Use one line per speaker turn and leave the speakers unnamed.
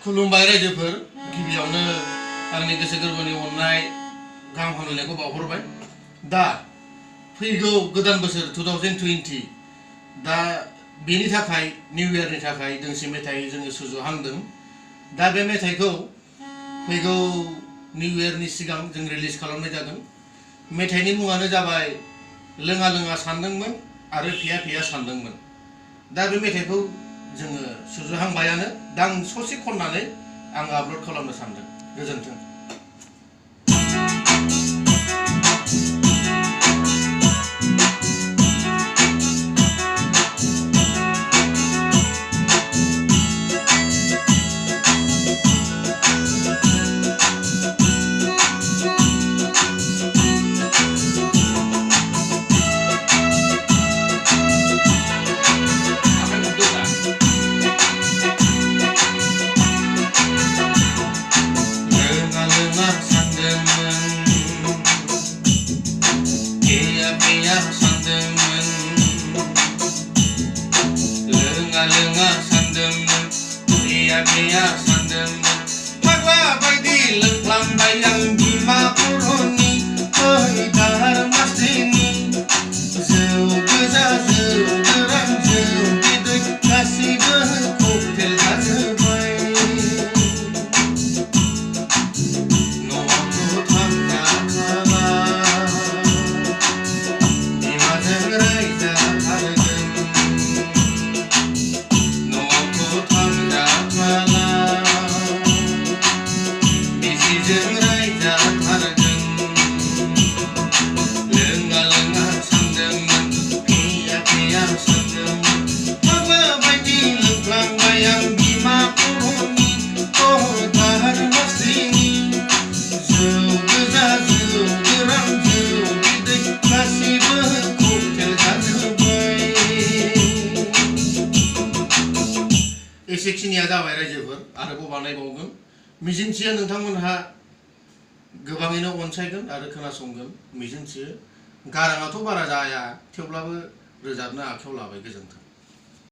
खुलुमबाय रायजोफोर गिबियावनो आंनि गोसो गोरबोनि अननाय गाहाम हामलायनायखौ बावहरबाय। दा फैगौ गोदान बोसोर 2020 दा बेनि थाखाय निउ इयारनि थाखाय दोंसे मेथाइ जोङो सुजुहांदों। दा बे मेथाइखौ फैगौ निउ इयारनि सिगां जों रिलिज खालामनाय जादों। मेथाइनि मुङानो जाबाय लोङा लोङा सानदोंमोन आरो फिया फिया सानदोंमोन। दा बे मेथाइखौ जोङो सुजुहांबायानो। दा आं ससे खननानै आं आपल'ड खालामनो सानदों। गोजोन्थों। Lenga sandemen, iya iya sandemen. Magwa baidi lengklam bayang bima kuroni, oi dahar masini. Zeu geza zeu derang zeu bidek kasih berkuktel kasih no aku tanda kaba, imajeng raida harga. एसेखिनिया जाबाय रायजोफोर आरोबाव बानायबावगोन। मिजिंथियो नोंथांमोनहा गोबाङैनो अनसायगोन आरो खोनासंगोन मिजिंथियो। गाराङाथ' बारा जाया थेवब्लाबो रोजाबनो आखायाव लाबाय। गोजोन्थों।